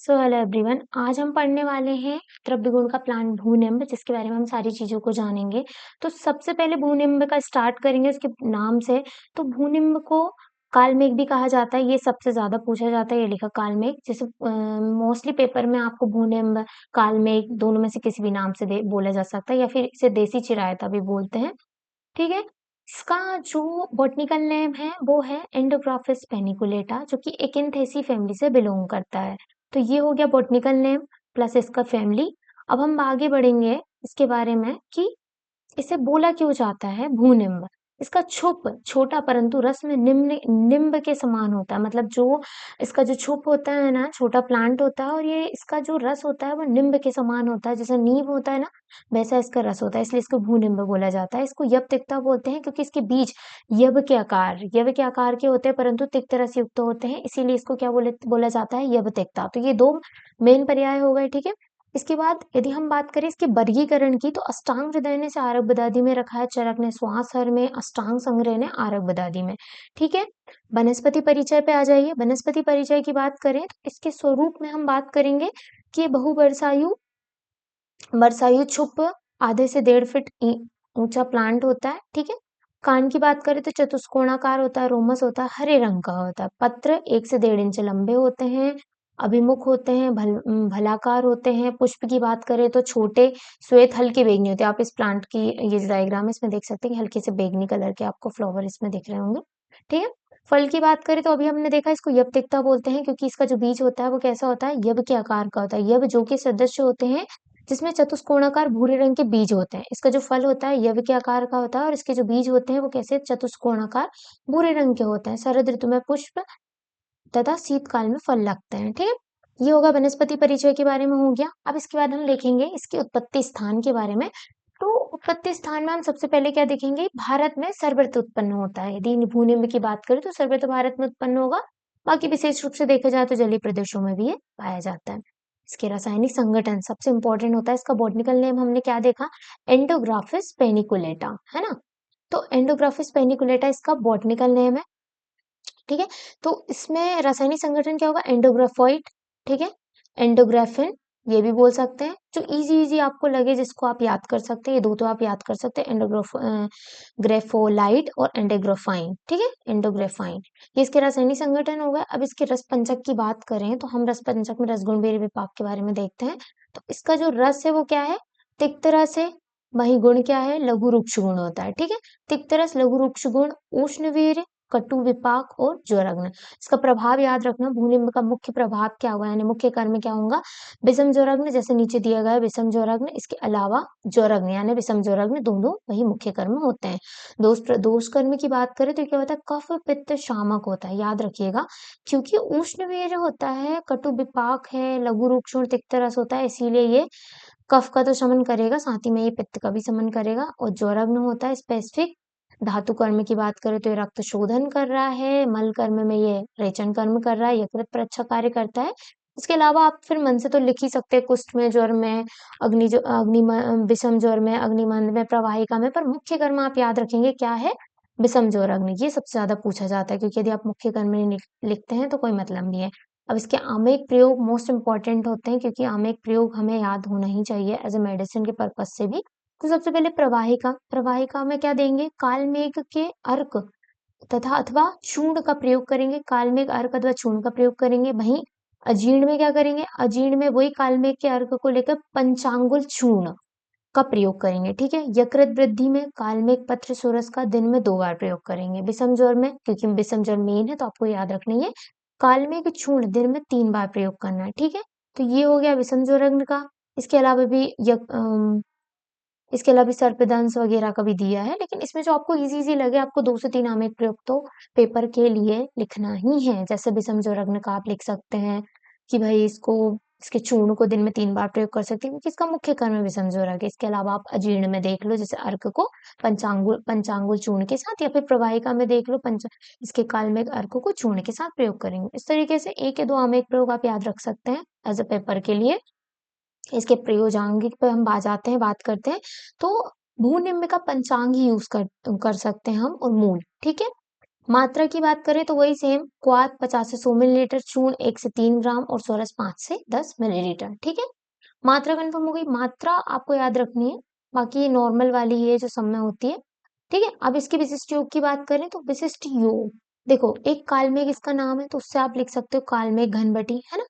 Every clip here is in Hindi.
सो हेलो एवरीवन, आज हम पढ़ने वाले हैं द्रव्य गुण का प्लान भूनिम्ब, जिसके बारे में हम सारी चीजों को जानेंगे। तो सबसे पहले भूनिम्ब का स्टार्ट करेंगे उसके नाम से। तो भूनिम्ब को कालमेघ भी कहा जाता है, ये सबसे ज्यादा पूछा जाता है। ये लिखा कालमेघ, जैसे मोस्टली पेपर में आपको भूनिम्ब कालमेघ दोनों में से किसी भी नाम से बोला जा सकता है, या फिर इसे देसी चिरायता भी बोलते हैं। ठीक है। इसका जो बॉटनिकल नेम है वो है एंडोग्राफिस पेनिकुलेटा, जो कि एकिन्थेसी फैमिली से बिलोंग करता है। तो ये हो गया बॉटनिकल नेम प्लस इसका फैमिली। अब हम आगे बढ़ेंगे इसके बारे में कि इसे बोला क्यों जाता है भूनिम्ब। इसका छुप छोटा परंतु रस में निम्न निम्ब के समान होता है। मतलब जो इसका जो छुप होता है ना, छोटा प्लांट होता है, और ये इसका जो रस होता है वो निम्ब के समान होता है। जैसे नींब होता है ना, वैसा इसका रस होता है, इसलिए इसको भूनिम्ब बोला जाता है। इसको यब तिक्ता बोलते हैं क्योंकि इसके बीज यब के आकार के होते हैं, परंतु तिक्त रस युक्त होते हैं, इसीलिए इसको क्या बोला जाता है, यब तिक्ता। तो ये दो मेन पर्याय हो गए। ठीक है। इसके बाद यदि हम बात करें इसके वर्गीकरण की, तो अष्टांग हृदय ने आरक बदादी में रखा है, चरक ने श्वासहर में, अष्टांग संग्रह ने आरक बदादी में। ठीक है। वनस्पति परिचय पे आ जाइए। वनस्पति परिचय की बात करें तो इसके स्वरूप में हम बात करेंगे कि ये बहुवर्षायु वर्षायु छुप आधे से 1.5 फीट ऊंचा प्लांट होता है। ठीक है। कान की बात करें तो चतुष्कोणाकार होता है, रोमस होता है, हरे रंग का होता है। पत्र 1 से 1.5 इंच लंबे होते हैं, अभिमुख होते हैं, भलाकार होते हैं। पुष्प की बात करें तो छोटे, श्वेत, हल्के बैंगनी होते हैं। आप इस प्लांट की ये जो डायग्राम है इसमें देख सकते हैं कि हल्के से बैंगनी कलर के आपको फ्लावर इसमें दिख रहे होंगे। ठीक है। फल की बात करें तो अभी हमने देखा इसको यब बोलते हैं, क्योंकि इसका जो बीज होता है वो कैसा होता है, यब के आकार का होता है। यब जो कि सदस्य होते हैं जिसमें चतुष्कोणाकार भूरे रंग के बीज होते हैं। इसका जो फल होता है यव के आकार का होता है, और इसके जो बीज होते हैं वो कैसे चतुष्कोणाकार भूरे रंग के होते हैं। शरद ऋतु में पुष्प तथा शीतकाल में फल लगते हैं। ठीक है। ये होगा वनस्पति परिचय के बारे में हो गया। अब इसके बाद हम देखेंगे इसके उत्पत्ति स्थान के बारे में। तो उत्पत्ति स्थान में हम सबसे पहले क्या देखेंगे, भारत में सर्वत्र उत्पन्न होता है। यदि भूनिम्ब की बात करें तो सर्वत्र भारत में उत्पन्न होगा। बाकी विशेष रूप से देखा जाए तो जलीय प्रदेशों में भी ये पाया जाता है। इसके रासायनिक संगठन सबसे इंपॉर्टेंट होता है। इसका बॉटनिकल नेम हमने क्या देखा, एंडोग्राफिस पेनिकुलेटा, है ना। तो एंडोग्राफिस पेनिकुलेटा इसका बॉटनिकल नेम है। ठीक है। तो इसमें रासायनिक संगठन क्या होगा, एंडोग्राफोइट। ठीक है। एंडोग्राफिन ये भी बोल सकते हैं। जो इजी इजी आपको लगे, जिसको आप याद कर सकते हैं, ये दो तो आप याद कर सकते हैं, ग्रेफोलाइट और एंडोग्राफाइन। ठीक है। एंडोग्राफाइन ये इसके रासायनिक संगठन हो गए। अब इसके रस पंचक की बात करें तो हम रस पंचक में रसगुण बेरी विपाक के बारे में देखते हैं। तो इसका जो रस है वो क्या है, तिक्त रस है। वही गुण क्या है, लघु रुक्ष गुण होता है। ठीक है। तिक्त रस, लघु रुक्ष गुण, उष्णवीर्य, कटु विपाक और ज्वरग्न। इसका प्रभाव याद रखना, भूनिम्ब का मुख्य प्रभाव क्या होगा, यानी मुख्य कर्म क्या होगा, विषम ज्वरग्न, जैसे नीचे दिया गया है विषम ज्वरग्न। इसके अलावा ज्वरग्न यानी विषम ज्वरग्न, दोनों वही मुख्य कर्म होते हैं। दोष कर्म की बात करें तो क्या होता है, कफ पित्त शामक होता है, याद रखिएगा। क्योंकि उष्णवीर्य होता है, कटु विपाक है, लघु रुक्ष और तिक्त रस होता है, इसीलिए ये कफ का तो शमन करेगा, साथ ही में ये पित्त का भी शमन करेगा। और ज्वरग्न होता है स्पेसिफिक। धातु कर्म की बात करें तो ये रक्त शोधन कर रहा है, मल कर्म में ये रेचन कर्म कर रहा है, यकृत पर अच्छा कार्य करता है। इसके अलावा आप फिर मन से तो लिख ही सकते हैं, कुष्ठ में, ज्वर में, विषम ज्वर में, अग्निमंद में, प्रवाहिका में, पर मुख्य कर्म आप याद रखेंगे क्या है, विषम ज्वर अग्नि। ये सबसे ज्यादा पूछा जाता है, क्योंकि यदि आप मुख्य कर्म नहीं लिखते हैं तो कोई मतलब नहीं है। अब इसके आमेक प्रयोग मोस्ट इंपॉर्टेंट होते हैं, क्योंकि आमेक प्रयोग हमें याद होना ही चाहिए एज ए मेडिसिन के पर्पज से भी। तो सबसे पहले प्रवाहिका, प्रवाहिका में क्या देंगे, कालमेघ के अर्क तथा अथवा चूर्ण का प्रयोग करेंगे। कालमेघ अर्क अथवा चूर्ण का प्रयोग करेंगे। वहीं अजीर्ण में क्या करेंगे, अजीर्ण में वही कालमेघ के अर्क को लेकर पंचांगुल चूर्ण का प्रयोग करेंगे। ठीक है। यकृत वृद्धि में कालमेघ पत्र सोरस का दिन में 2 बार प्रयोग करेंगे। विषम ज्वर में, क्योंकि विषम ज्वर मेन है तो आपको याद रखनी है, कालमेघ चूर्ण दिन में 3 बार प्रयोग करना है। ठीक है। तो ये हो गया विषम ज्वर का। इसके अलावा भी इसके अलावा सर्पदंश वगैरह का भी दिया है, लेकिन इसमें जो आपको इजी इजी लगे, आपको 2 से 3 आमेख प्रयोग तो पेपर के लिए लिखना ही है। जैसे विषम ज्वरग्न का आप लिख सकते हैं कि भाई इसके चूर्ण को दिन में 3 बार प्रयोग कर सकते हैं, क्योंकि इसका मुख्य कर्म है विषम ज्वरग। इसके अलावा आप अजीर्ण में देख लो, जैसे अर्क को पंचांगुल चूर्ण के साथ, या फिर प्रवाहिका में देख लो, इसके काल में अर्क को चूर्ण के साथ प्रयोग करेंगे। इस तरीके से 1 या 2 आमेख प्रयोग आप याद रख सकते हैं एज ए पेपर के लिए। इसके प्रयोजांगिक पे हम बात करते हैं। तो भूनिम्ब का पंचांग ही यूज कर सकते हैं हम, और मूल। ठीक है। मात्रा की बात करें तो वही सेम, क्वाथ 50 से 100 मिलीलीटर, चूर्ण 1 से 3 ग्राम और सोरस 5 से 10 मिलीलीटर। ठीक है, मात्रा कंफर्म हो गई। मात्रा आपको याद रखनी है, बाकी ये नॉर्मल वाली है जो सब में होती है। ठीक है, अब इसके विशिष्ट योग की बात करें तो विशिष्ट योग, देखो एक काल्मेघ इसका नाम है तो उससे आप लिख सकते हो काल्मेघ घनबटी, है ना।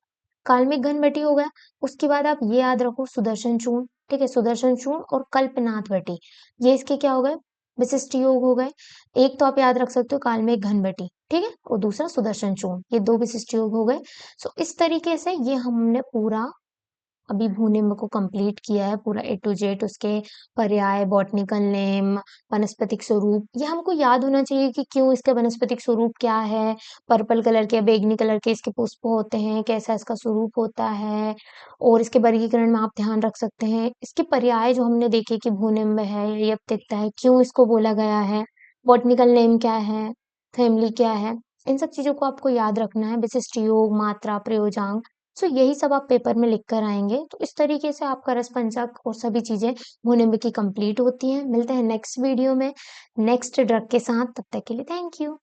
काल्मेघ घनबटी हो गया। उसके बाद आप ये याद रखो सुदर्शन चूर्ण। ठीक है, सुदर्शन चूर्ण और कल्पनाथ बटी, ये इसके क्या हो गए, विशिष्ट योग हो गए। एक तो आप याद रख सकते हो काल्मेघ घनबटी, ठीक है, और दूसरा सुदर्शन चूर्ण, ये दो विशिष्ट योग हो गए। सो इस तरीके से ये हमने पूरा अभी भूनिम्ब को कंप्लीट किया है, पूरा ए टू जेड, उसके पर्याय, बॉटनिकल नेम, वनस्पतिक स्वरूप, ये हमको याद होना चाहिए कि क्यों इसका वनस्पतिक स्वरूप क्या है, पर्पल कलर के बैंगनी कलर के इसके पुष्प होते हैं, कैसा इसका स्वरूप होता है, और इसके वर्गीकरण में आप ध्यान रख सकते हैं। इसके पर्याय जो हमने देखे कि भूनिम्ब है, यपतिकता है, क्यों इसको बोला गया है, बॉटनिकल नेम क्या है, फैमिली क्या है, इन सब चीजों को आपको याद रखना है। विशिष्ट योग, मात्रा, प्रयोजांक, सो यही सब आप पेपर में लिख कर आएंगे। तो इस तरीके से आपका रस पंचक और सभी चीजें भुनिम्ब की कंप्लीट होती हैं। मिलते हैं नेक्स्ट वीडियो में नेक्स्ट ड्रग के साथ, तब तक के लिए थैंक यू।